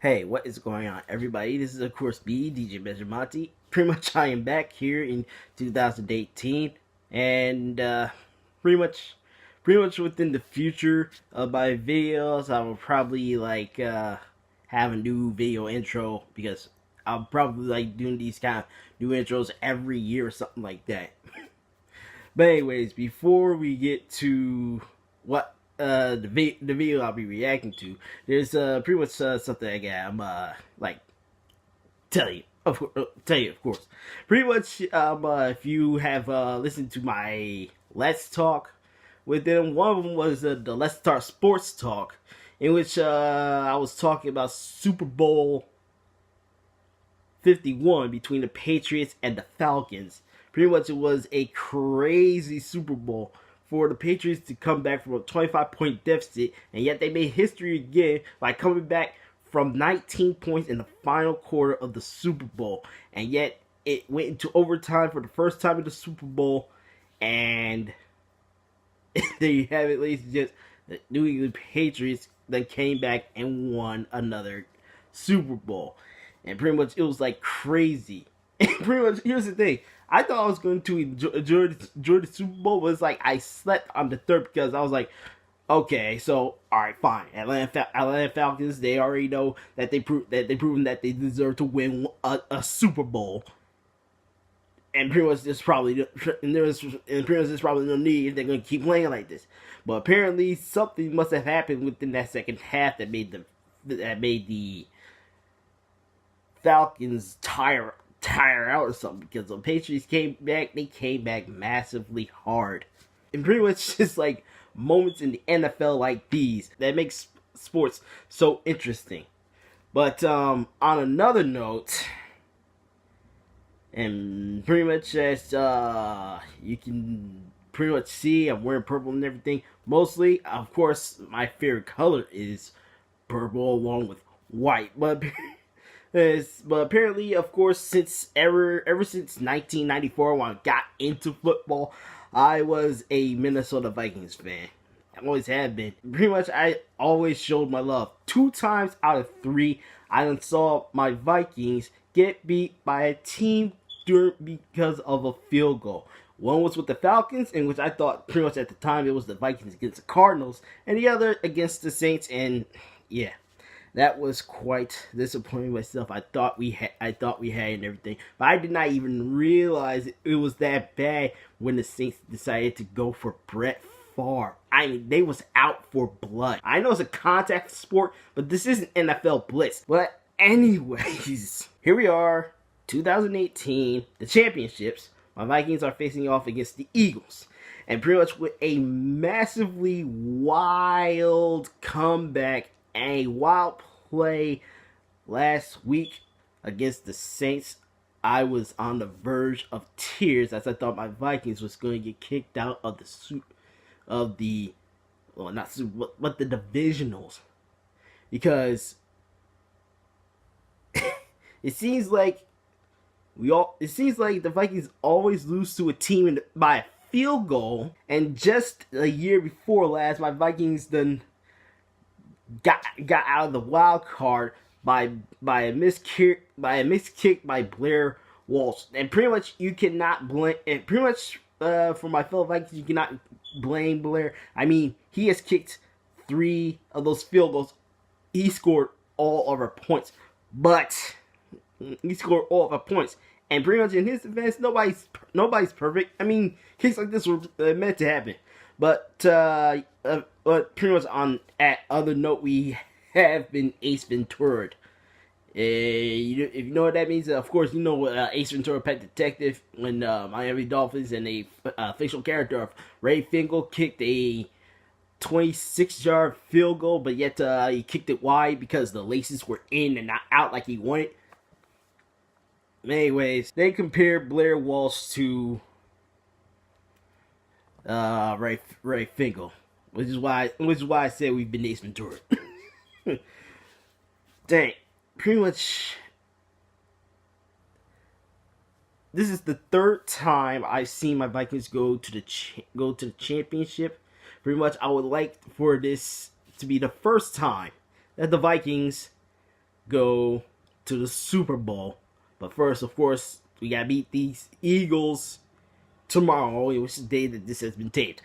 Hey, what is going on, everybody? This is, of course, me, DJ Medjai Monty. Pretty much, I am back here in 2018, and pretty much within the future of my videos, I will probably have a new video intro because I'll probably like doing these kind of new intros every year or something like that. But anyways, before we get to what the video I'll be reacting to, there's pretty much something I'm like tell you of course. Pretty much if you have listened to my Let's Talk with them, one of them was the Let's Start Sports Talk, in which I was talking about Super Bowl 51 between the Patriots and the Falcons. Pretty much it was a crazy Super Bowl for the Patriots to come back from a 25-point deficit, and yet they made history again by coming back from 19 points in the final quarter of the Super Bowl. And yet it went into overtime for the first time in the Super Bowl, and there you have it, ladies and gents. The New England Patriots then came back and won another Super Bowl. And pretty much it was like crazy. And pretty much, here's the thing. I thought I was going to enjoy the Super Bowl, but it's like I slept on the third because I was like, okay, so all right, fine. Atlanta Falcons, they already know that they've proven that they deserve to win a Super Bowl. And pretty much there's probably no need if they're going to keep playing like this. But apparently something must have happened within that second half that made the Falcons tire out or something, because the Patriots came back massively hard. And pretty much just like moments in the NFL like these that makes sports so interesting. But on another note, and pretty much as you can pretty much see, I'm wearing purple and everything. Mostly, of course, my favorite color is purple along with white, but apparently, of course, ever since 1994, when I got into football, I was a Minnesota Vikings fan. I always have been. Pretty much, I always showed my love. 2 times out of 3, I saw my Vikings get beat by a team because of a field goal. One was with the Falcons, in which I thought pretty much at the time it was the Vikings against the Cardinals, and the other against the Saints, and yeah. That was quite disappointing myself. I thought we had and everything, but I did not even realize it was that bad when the Saints decided to go for Brett Favre. I mean, they was out for blood. I know it's a contact sport, but this isn't NFL blitz. But anyways, here we are, 2018, the championships. My Vikings are facing off against the Eagles. And pretty much with a massively wild comeback and a wild play last week against the Saints, I was on the verge of tears as I thought my Vikings was going to get kicked out of the divisionals, because it seems like the Vikings always lose to a team by a field goal, and just a year before last, my Vikings then got out of the wild card by a missed kick by Blair Walsh. And pretty much you cannot blame, and pretty much for my fellow Vikings, you cannot blame Blair. I mean, he has kicked 3 of those field goals. He scored all of our points, but he scored all of our points. And pretty much in his defense, nobody's perfect. I mean, kicks like this were meant to happen. But pretty much on at other note, we have been Ace Ventura'd. If you know what that means, of course, you know Ace Ventura, Pet Detective, when Miami Dolphins and a fictional character of Ray Finkel kicked a 26-yard field goal, but yet he kicked it wide because the laces were in and not out like he wanted. Anyways, they compared Blair Walsh to Ray Finkel, which is why I said we've been Ace Ventura. Dang, pretty much. This is the 3rd time I've seen my Vikings go to the championship. Pretty much, I would like for this to be the first time that the Vikings go to the Super Bowl. But first, of course, we gotta beat these Eagles tomorrow, which is the day that this has been taped.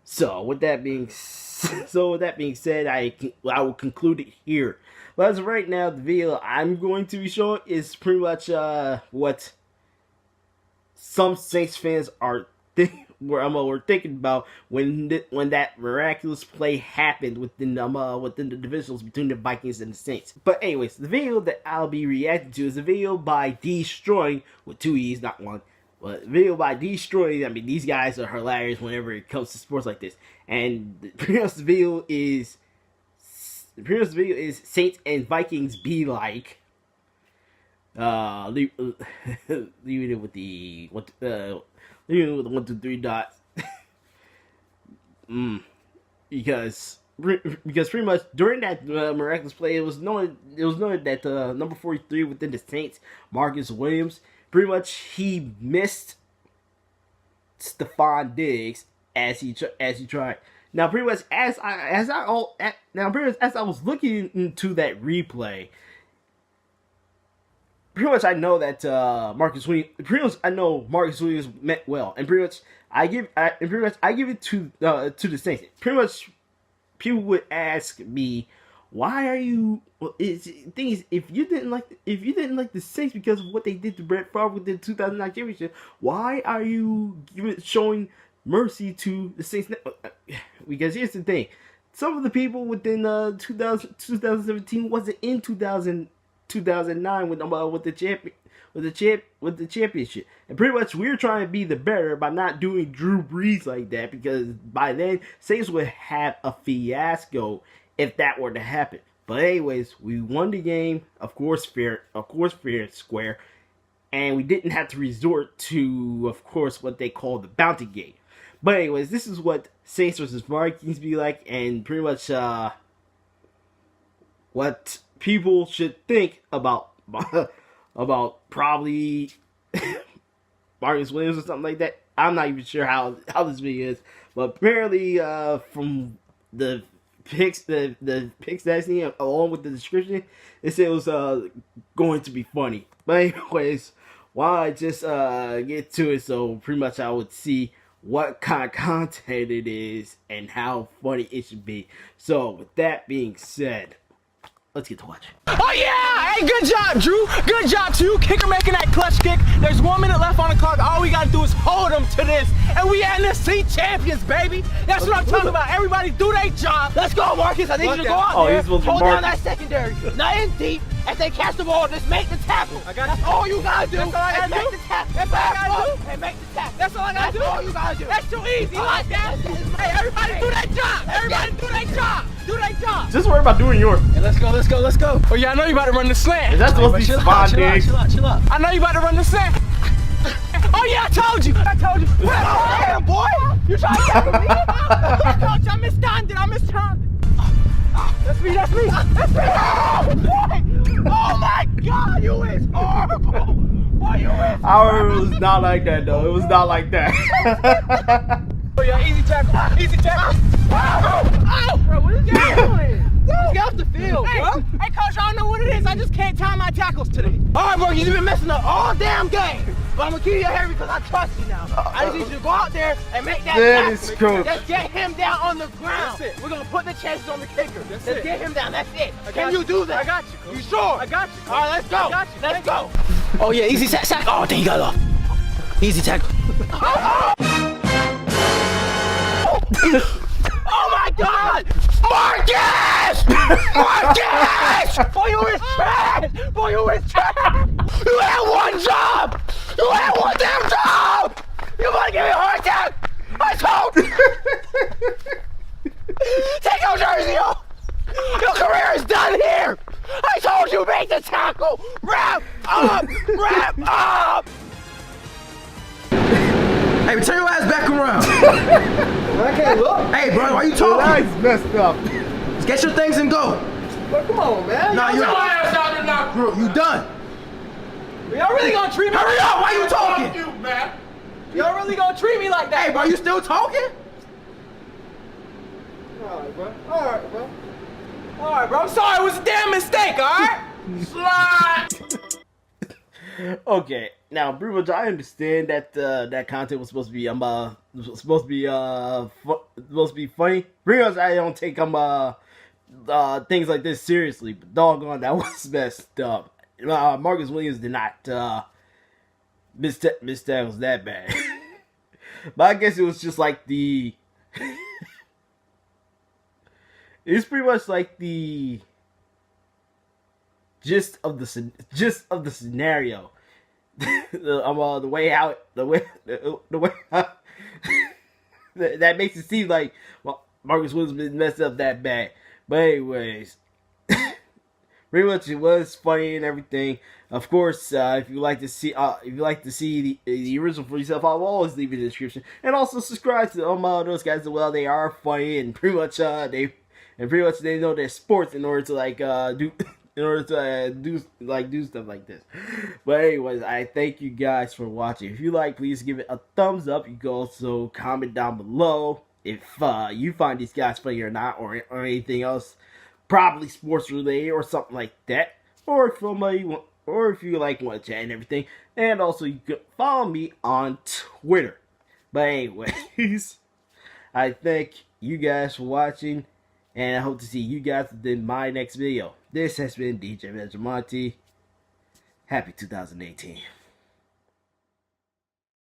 So with that being said, I will conclude it here. But as of right now, the video I'm going to be showing is pretty much what some Saints fans are we're thinking about when that miraculous play happened within the divisionals between the Vikings and the Saints. But anyways, the video that I'll be reacting to is a video by Destroying, with 2 E's, not one. But video by Destroying. I mean, these guys are hilarious whenever it comes to sports like this. And the previous video is Saints and Vikings be like. Leave it with the 1, 2, 3 dots. Because pretty much during that miraculous play, it was known that number 43 within the Saints, Marcus Williams, pretty much he missed Stephon Diggs as he tried. Now, pretty much as I was looking into that replay, pretty much I know that Marcus Williams meant well, and pretty much I give it to the Saints. Pretty much people would ask me, why are you? Well, thing is, if you didn't like the Saints because of what they did to Brett Favre with the 2009 championship, why are you showing mercy to the Saints? Because here's the thing: some of the people within 2017 wasn't in 2009 with the championship, and pretty much we're trying to be the better by not doing Drew Brees like that, because by then Saints would have a fiasco if that were to happen. But anyways, we won the game, of course fair and square, and we didn't have to resort to, of course, what they call the bounty game. But anyways, this is what Saints versus Vikings be like, and pretty much what people should think about probably Marcus Williams or something like that. I'm not even sure how this video is, but apparently from the pics that I seen along with the description, it said it was going to be funny. But anyways, why I just get to it, so pretty much I would see what kind of content it is and how funny it should be. So with that being said, let's get to watching. Oh yeah! Hey, good job, Drew. Good job too. Kicker making that clutch kick. There's 1 minute left on the clock. All we gotta do is hold them to this, and we NFC champions, baby. That's what I'm talking about. Everybody do their job. Let's go, Marcus. I need you to go out there, hold down that secondary. Not in deep. If they catch the ball, just make the tackle. That's all you gotta do. That's all I gotta do. Make the tackle. That's all I gotta do. And make the tackle. That's all I gotta do. That's all you gotta do. That's too easy. Like that. Hey, everybody do their job. Everybody do their job. Do their job. Just worry about doing yours. Hey, let's go. Oh yeah, I know you about to run the slant. Is that supposed to be Stephon Diggs? Chill out. I know you about to run the slant. Oh yeah, I told you. Damn, boy. You trying to tackle me? Coach, I mistimed. That's me. Oh my God, you is horrible. Boy, you is It was not like that though. It was not like that. Oh yeah, easy tackle. Oh, bro, what is you doing? Just get off the field, bro. Hey, coach, I don't know what it is. I just can't time my tackles today. All right, bro, you've been messing up all damn game. But I'm gonna keep you here because I trust you now. I just need you to go out there and make that tackle. Just get him down on the ground. That's it. We're gonna put the chances on the kicker. Just get him down. That's it. Can you do that? I got you, coach. You sure? I got you. All right, let's go. I got you. Let's go. Oh yeah, easy sack. Oh, dang, you got it off. Easy tackle. Oh my God! Marcus! Boy, you is trash! You had one job! You had one damn job! You wanna give me a heart attack? I told you! Take your jersey off! Your career is done here! I told you, make the tackle! Wrap up! Hey, turn your ass back around. I can't look. Hey, bro, why you talking? Your eyes messed up. Just get your things and go. But come on, man. Nah, you done. Y'all really gonna treat me? Hurry up! Why you talking? Y'all really gonna treat me like that? Hey, bro, you still talking? All right, bro. All right, bro. I'm sorry. It was a damn mistake. All right. Okay, now pretty much I understand that that content was supposed to be supposed to be funny. Pretty much I don't take things like this seriously, but doggone, that was messed up. Marcus Williams did not miss tackles that bad. But I guess it was just like it's pretty much like the gist of the scenario. The way how that makes it seem like, well, Marcus Williams been messed up that bad. But anyways, pretty much it was funny and everything. Of course, if you like to see the original for yourself, I'll always leave it in the description. And also subscribe to those guys as well. They are funny and pretty much they know their sports in order to do stuff like this. But anyways, I thank you guys for watching. If you like, please give it a thumbs up. You can also comment down below if you find these guys funny or not, or anything else, probably sports related or something like that. Or if you like want to chat and everything. And also you can follow me on Twitter. But anyways, I thank you guys for watching, and I hope to see you guys in my next video. This has been DJ Medjai Monty. Happy 2018.